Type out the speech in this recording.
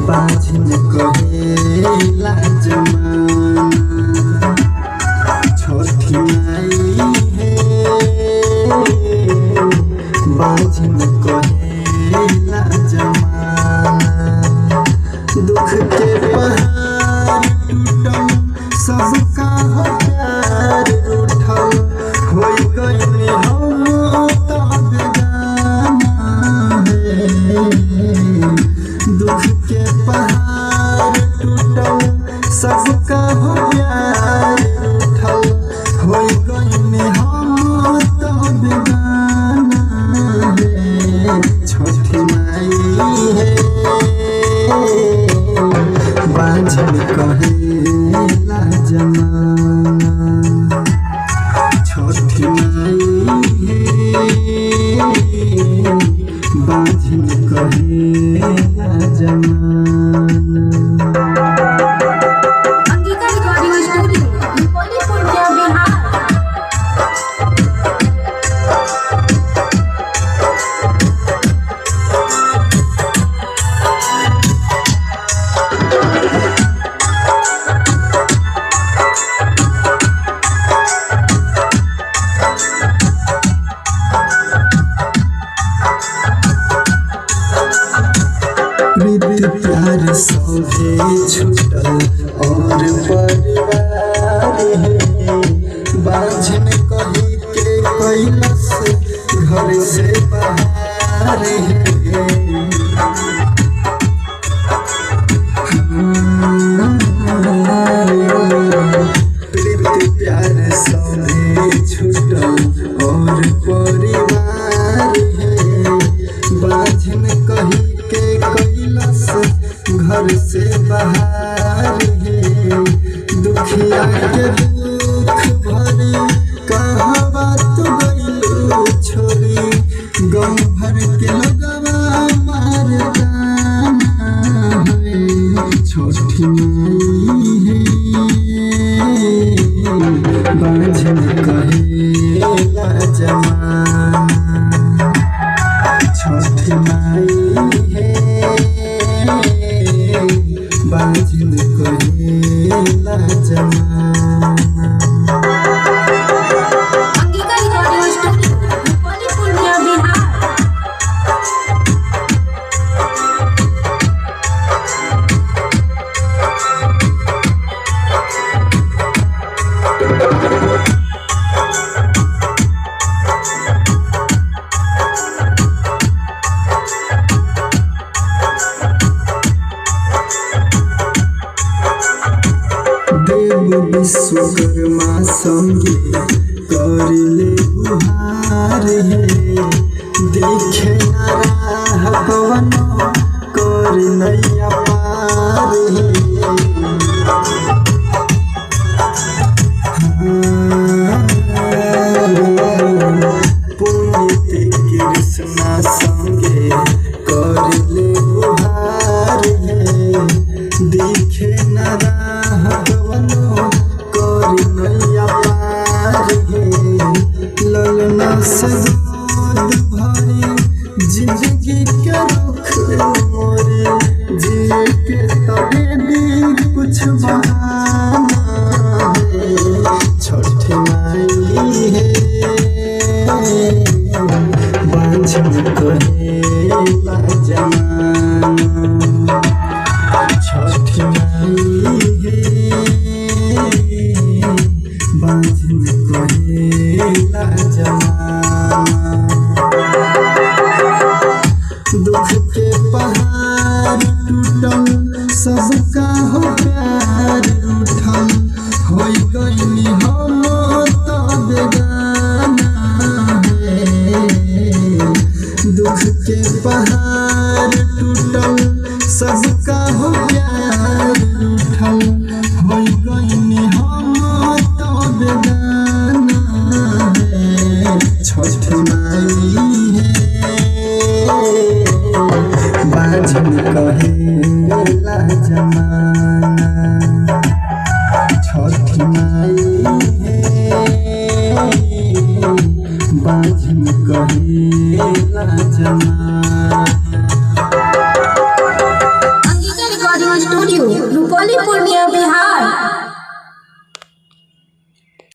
बाझिन कहेला जमाना छठी माई है बाझिन कहेला जमाना दुख के पहाड़ टूटल सबका प्यार रूठल होई गइल हम तो बेगाना है दुख के पहाड़ टूटल सबका प्यार रूठल होई गइल हम तो बेगाना है छठी माई है बाझिन कहेला जमाना छठी माई है बाझिन कहेला जमाना। अंगिका रिकॉर्डिंग स्टूडियो मुजफ्फरपुर के बिहार। प्रीति प्यार सौभे छूटल और परिवार है बाझिन कही के कैलस घर से बाहर है प्रीति प्यार सौभे छूटल और परिवार है बाझिन कही के कैलस घर से बाहर है दुखिया के दुख भरी कहाँ बात गइलू छोरी गम भर के लगवा मार जाना है छठी माई है बाझिन कहेला जमाना छठी माई है बाझिन कहेला जमाना। अंगिका रिकॉर्डिंग स्टूडियो मुजफ्फरपुर के बिहार। देव विश्वकर्मा संगे करिले गुहार है देखे ना राह पवन कर नैया पार है पुनीत कृष्णा संगे करिले गुहार है देखे ना राह पवन कर नैया पार है ललना से दूध भरी जिंदगी के रुख मोरे जिए के तबे भी कुछ बहाना है छठी माई है बाझिन कहेला जमाना छठी माई है बाझिन कहेला जमाना दुख के पहाड़ टूटल सबका प्यार रूठल होई गइल हम तो बेगाना है दुख के पहाड़ टूटल सबका प्यार रूठल होई गइल हम तो बेगाना है छठी माई है बाझिन कहेला जमाना छठी माई है बाझिन कहेला जमाना।